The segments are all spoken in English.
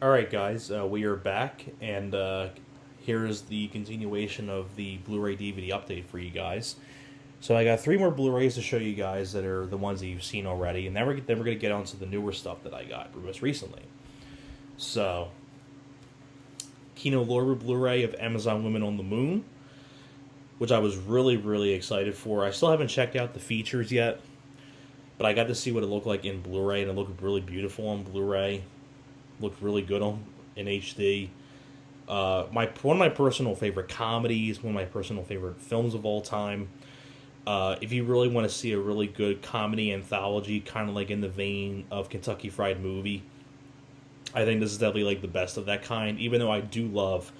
Alright, guys, we are back, and here's the continuation of the Blu-ray DVD update for you guys. So I got three more Blu-rays to show you guys that are the ones that you've seen already, and then we're going to get on to the newer stuff that I got most recently. So, Kino Lorber Blu-ray of Amazon Women on the Moon, which I was really, really excited for. I still haven't checked out the features yet, but I got to see what it looked like in Blu-ray, and it looked really beautiful on Blu-ray. Looked really good on in HD. One of my personal favorite comedies, one of my personal favorite films of all time. If you really want to see a really good comedy anthology, kind of like in the vein of Kentucky Fried Movie, I think this is definitely like the best of that kind. Even though I do love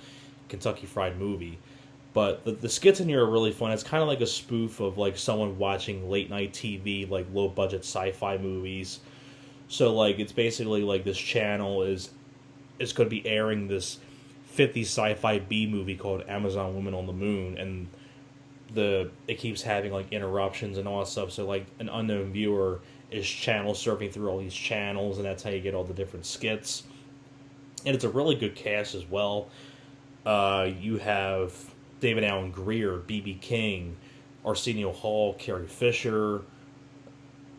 Kentucky Fried Movie, but the skits in here are really fun. It's kind of like a spoof of like someone watching late night TV, like low budget sci-fi movies. So like it's basically like this channel is going to be airing this 50s sci-fi B movie called Amazon Women on the Moon, and it keeps having like interruptions and all that stuff. So like an unknown viewer is channel surfing through all these channels, and that's how you get all the different skits. And it's a really good cast as well. You have David Allen Greer, B.B. King, Arsenio Hall, Carrie Fisher.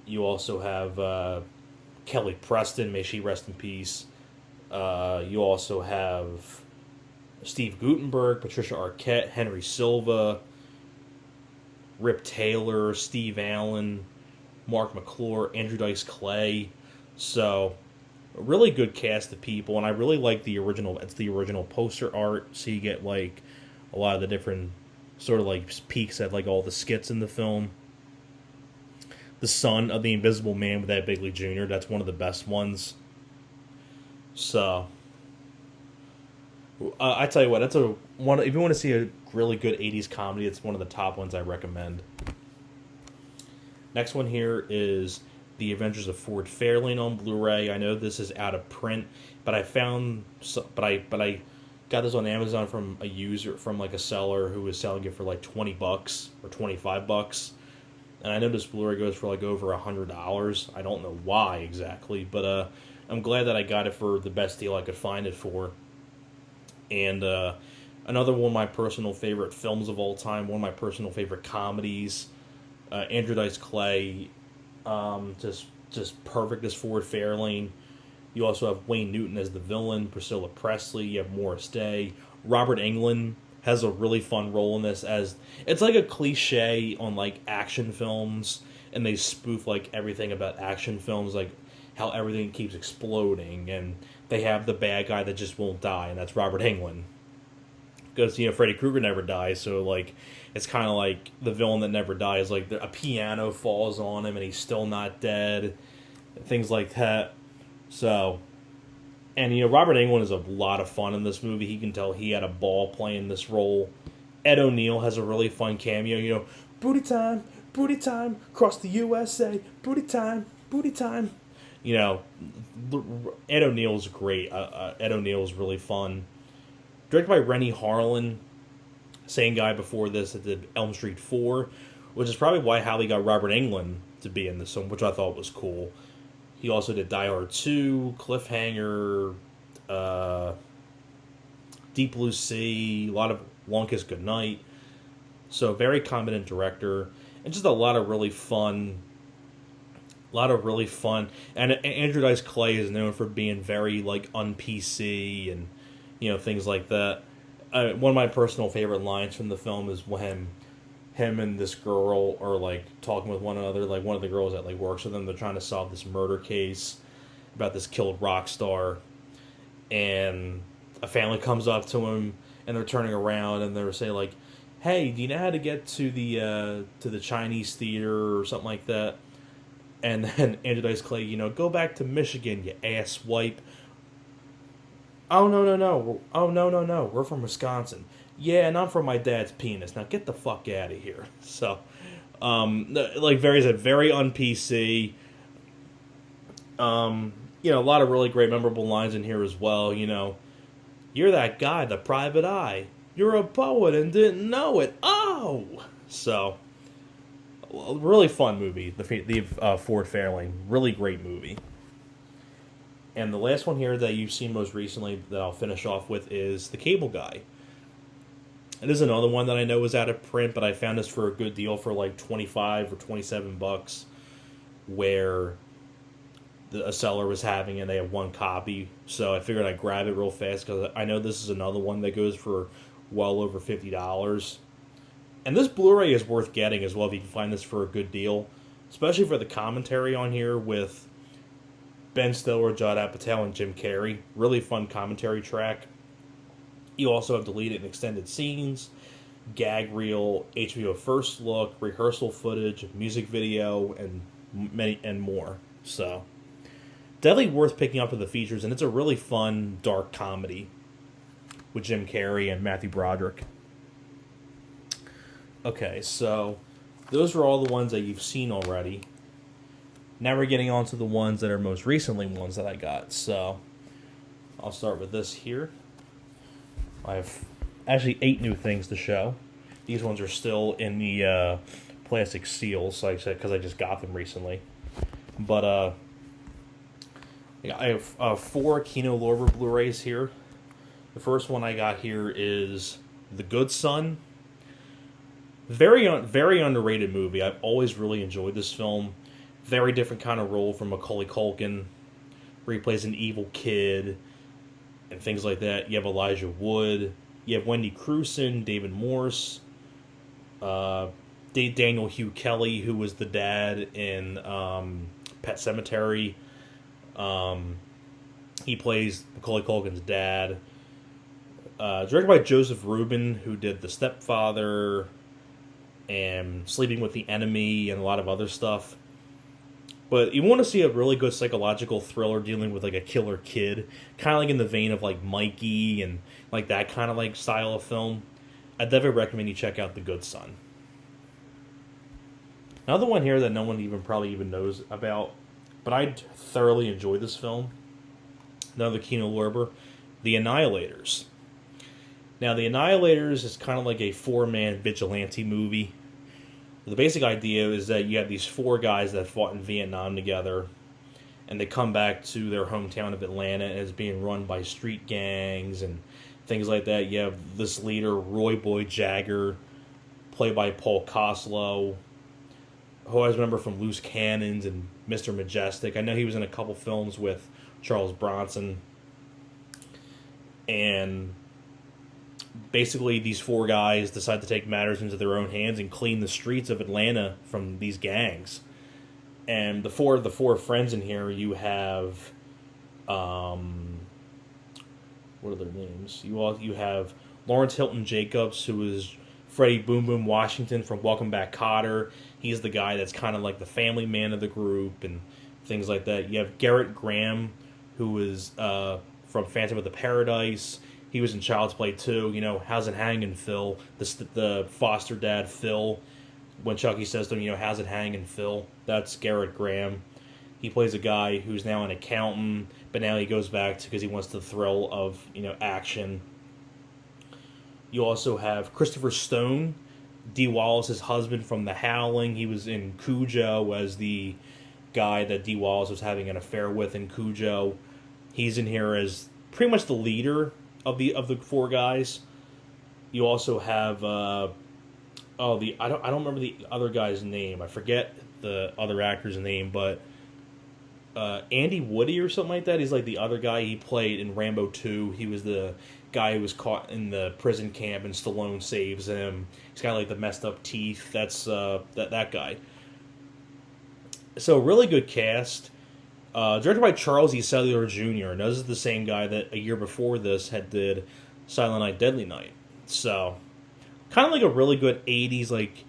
You also have Kelly Preston, may she rest in peace. You also have Steve Guttenberg, Patricia Arquette, Henry Silva, Rip Taylor, Steve Allen, Mark McClure, Andrew Dice Clay. So, a really good cast of people, and I really like the original. It's the original poster art, so you get like a lot of the different sort of like peeks at like all the skits in the film. The Son of the Invisible Man with Ed Begley Jr. That's one of the best ones. So, I tell you what, that's a one. If you want to see a really good '80s comedy, it's one of the top ones I recommend. Next one here is The Adventures of Ford Fairlane on Blu-ray. I know this is out of print, but I got this on Amazon from a user, from like a seller who was selling it for like $20 or $25. And I know this Blu-ray goes for like over $100. I don't know why exactly, but I'm glad that I got it for the best deal I could find it for. And another one of my personal favorite films of all time, one of my personal favorite comedies. Andrew Dice Clay, just perfect as Ford Fairlane. You also have Wayne Newton as the villain, Priscilla Presley. You have Morris Day, Robert Englund has a really fun role in this, as it's like a cliche on like action films, and they spoof like everything about action films, like how everything keeps exploding, and they have the bad guy that just won't die, and that's Robert Englund. Because Freddy Krueger never dies, so like it's kind of like the villain that never dies. Like a piano falls on him and he's still not dead, things like that. So, and Robert Englund is a lot of fun in this movie. He can tell he had a ball playing this role. Ed O'Neill has a really fun cameo. Booty time, across the USA, booty time, booty time. Ed O'Neill's great. Ed O'Neill's really fun. Directed by Rennie Harlan, same guy before this that did Elm Street 4, which is probably why Hallie got Robert Englund to be in this one, which I thought was cool. He also did Die Hard 2, Cliffhanger, Deep Blue Sea, a lot of Long Kiss Goodnight. So very competent director, and just a lot of really fun. And Andrew Dice Clay is known for being very like un-PC and things like that. One of my personal favorite lines from the film is when him and this girl are like talking with one another. Like one of the girls that like works with them, they're trying to solve this murder case about this killed rock star, and a family comes up to him and they're turning around and they're saying like, "Hey, do you know how to get to the Chinese theater or something like that?" And then Andrew Dice Clay, go back to Michigan, you ass wipe. Oh, no, no, no. Oh, no, no, no. We're from Wisconsin. Yeah, and I'm from my dad's penis. Now get the fuck out of here. So, very un-PC. A lot of really great, memorable lines in here as well. You're that guy, the private eye. You're a poet and didn't know it. Oh! So, really fun movie, the Ford Fairlane. Really great movie. And the last one here that you've seen most recently that I'll finish off with is The Cable Guy. It is another one that I know is out of print, but I found this for a good deal for like 25 or 27 bucks, where a seller was having it and they have one copy. So I figured I'd grab it real fast because I know this is another one that goes for well over $50. And this Blu-ray is worth getting as well if you can find this for a good deal, especially for the commentary on here with Ben Stiller, Judd Apatow, and Jim Carrey. Really fun commentary track. You also have deleted and extended scenes, gag reel, HBO first look, rehearsal footage, music video, and many and more. So definitely worth picking up for the features, and it's a really fun dark comedy with Jim Carrey and Matthew Broderick. Okay, so those are all the ones that you've seen already. Now we're getting on to the ones that are most recently ones that I got. So I'll start with this here. I have actually 8 new things to show. These ones are still in the plastic seals, like I said, because I just got them recently. But I have 4 Kino Lorber Blu-rays here. The first one I got here is The Good Son. Very underrated movie. I've always really enjoyed this film. Very different kind of role from Macaulay Culkin, where he plays an evil kid and things like that. You have Elijah Wood. You have Wendy Crewson, David Morse, Daniel Hugh Kelly, who was the dad in Pet Sematary. He plays Macaulay Culkin's dad. Directed by Joseph Rubin, who did The Stepfather and Sleeping with the Enemy and a lot of other stuff. But you want to see a really good psychological thriller dealing with like a killer kid, kind of like in the vein of like Mikey and like that kind of like style of film. I'd definitely recommend you check out The Good Son. Another one here that no one probably even knows about, but I thoroughly enjoyed this film. Another Kino Lorber, The Annihilators. Now, The Annihilators is kind of like a 4-man vigilante movie. The basic idea is that you have these 4 guys that fought in Vietnam together, and they come back to their hometown of Atlanta, and it's being run by street gangs and things like that. You have this leader, Roy Boy Jagger, played by Paul Koslow, who I remember from Loose Cannons and Mr. Majestic. I know he was in a couple films with Charles Bronson. And basically these 4 guys decide to take matters into their own hands and clean the streets of Atlanta from these gangs. And the four friends in here, you have what are their names? You have Lawrence Hilton Jacobs, who is Freddie Boom Boom Washington from Welcome Back, Kotter. He's the guy that's kind of like the family man of the group and things like that. You have Garrett Graham, who is from Phantom of the Paradise. He was in Child's Play 2. You know, how's it hanging, Phil? The foster dad, Phil. When Chucky says to him, you know, how's it hanging, Phil? That's Garrett Graham. He plays a guy who's now an accountant, but now he goes back because he wants the thrill of, you know, action. You also have Christopher Stone, Dee Wallace's husband from The Howling. He was in Cujo as the guy that Dee Wallace was having an affair with in Cujo. He's in here as pretty much the leader of the 4 guys. You also have I don't remember the other guy's name. I forget the other actor's name, but Andy Woody or something like that. He's like the other guy. He played in Rambo 2. He was the guy who was caught in the prison camp and Stallone saves him. He's got like the messed up teeth. That's that guy. So really good cast. Directed by Charles E. Cellular Jr. And this is the same guy that a year before this had did Silent Night, Deadly Night. So kind of like a really good 80s like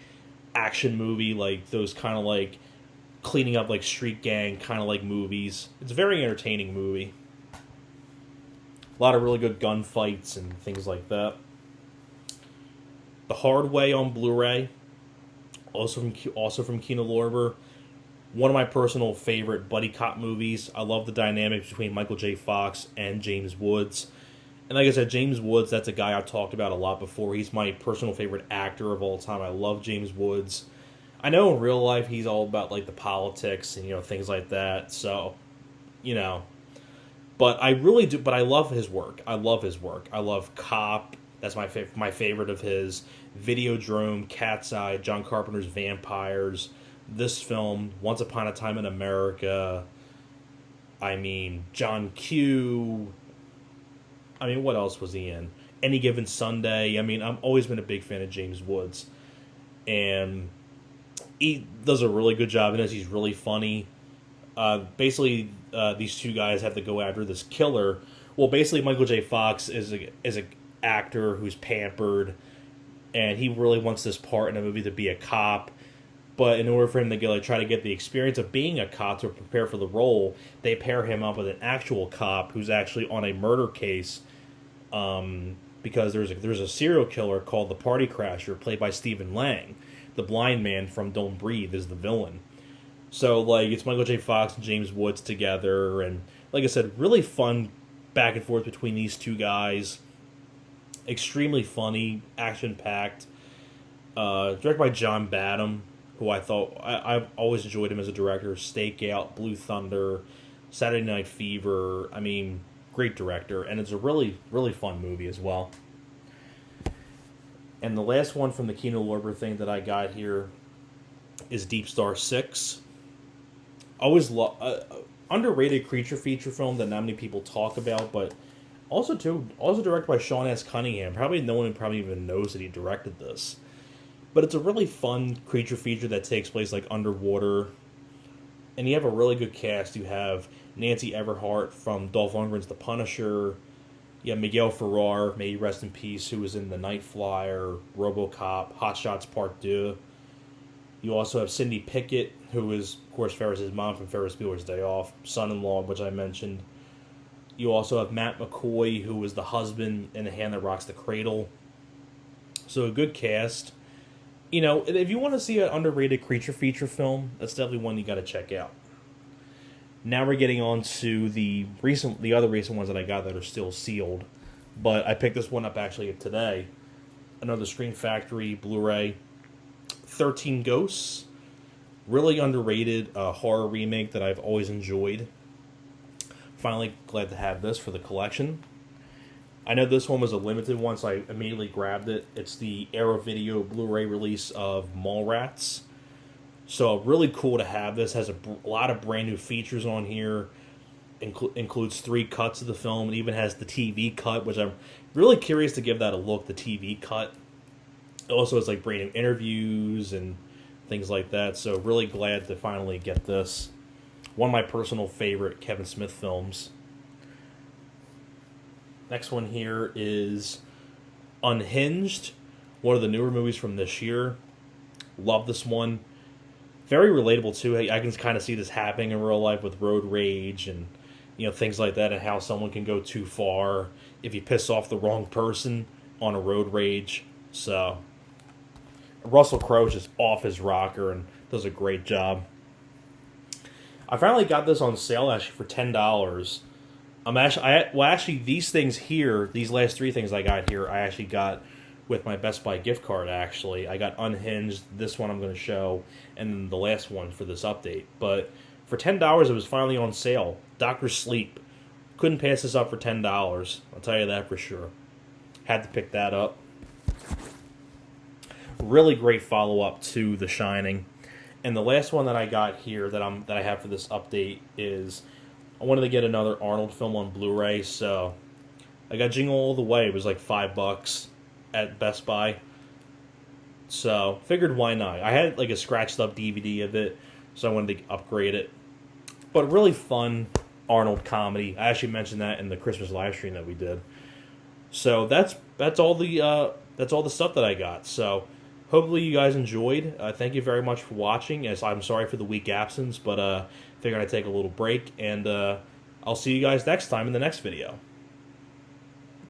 action movie, like those kind of like cleaning up like street gang kind of like movies. It's a very entertaining movie. A lot of really good gunfights and things like that. The Hard Way on Blu-ray, also from Kino Lorber. One of my personal favorite buddy cop movies. I love the dynamic between Michael J. Fox and James Woods. And like I said, James Woods, that's a guy I've talked about a lot before. He's my personal favorite actor of all time. I love James Woods. I know in real life he's all about like the politics and, you know, things like that. So, you know, But I really do. But I love his work. I love his work. I love Cop. That's my favorite of his. Videodrome, Cat's Eye, John Carpenter's Vampires, this film, Once Upon a Time in America. I mean, John Q. I mean, what else was he in? Any Given Sunday. I mean, I've always been a big fan of James Woods. And he does a really good job in this. He's really funny. Basically, these two guys have to go after this killer. Well, basically, Michael J. Fox is a actor who's pampered, and he really wants this part in the movie to be a cop. But in order for him to try to get the experience of being a cop to prepare for the role, they pair him up with an actual cop who's actually on a murder case. Because there's a serial killer called the Party Crasher, played by Stephen Lang. The blind man from Don't Breathe is the villain. So, like, it's Michael J. Fox and James Woods together, and, like I said, really fun back and forth between these two guys. Extremely funny, action-packed. Directed by John Badham, who I've always enjoyed him as a director. Stakeout, Blue Thunder, Saturday Night Fever. I mean, great director, and it's a really, really fun movie as well. And the last one from the Kino Lorber thing that I got here is Deep Star 6. Always underrated creature feature film that not many people talk about, but also directed by Sean S. Cunningham. Probably no one probably even knows that he directed this. But it's a really fun creature feature that takes place like underwater. And you have a really good cast. You have Nancy Everhart from Dolph Lundgren's The Punisher. You have Miguel Ferrer, may he rest in peace, who was in The Night Flyer, RoboCop, Hot Shots Part 2. You also have Cindy Pickett, who is, of course, Ferris's mom from Ferris Bueller's Day Off, son-in-law, which I mentioned. You also have Matt McCoy, who was the husband in The Hand That Rocks the Cradle. So a good cast. You know, if you want to see an underrated creature feature film, that's definitely one you got to check out. Now we're getting on to the other recent ones that I got that are still sealed. But I picked this one up actually today. Another Screen Factory Blu-ray. 13 Ghosts. Really underrated horror remake that I've always enjoyed. Finally glad to have this for the collection. I know this one was a limited one, so I immediately grabbed it. It's the Arrow Video Blu-ray release of Mallrats. So really cool to have this. Has a lot of brand new features on here. Includes 3 cuts of the film. It even has the TV cut, which I'm really curious to give that a look, the TV cut. It also has like brand new interviews and things like that. So really glad to finally get this. One of my personal favorite Kevin Smith films. Next one here is Unhinged. One of the newer movies from this year. Love this one. Very relatable too. I can kind of see this happening in real life with road rage and things like that, and how someone can go too far if you piss off the wrong person on a road rage. So Russell Crowe is just off his rocker and does a great job. I finally got this on sale actually for $10. Actually, these things here, these last 3 things I got here, I actually got with my Best Buy gift card, actually. I got Unhinged, this one I'm going to show, and then the last one for this update. But for $10, it was finally on sale. Dr. Sleep. Couldn't pass this up for $10. I'll tell you that for sure. Had to pick that up. Really great follow-up to The Shining. And the last one that I got here that I have for this update is I wanted to get another Arnold film on Blu-ray, so I got Jingle All the Way. It was like $5 at Best Buy. So figured why not. I had like a scratched up DVD of it, so I wanted to upgrade it. But really fun Arnold comedy. I actually mentioned that in the Christmas live stream that we did. So that's all the stuff that I got. So hopefully you guys enjoyed. Thank you very much for watching. As I'm sorry for the week absence, but figured I'd take a little break, and I'll see you guys next time in the next video.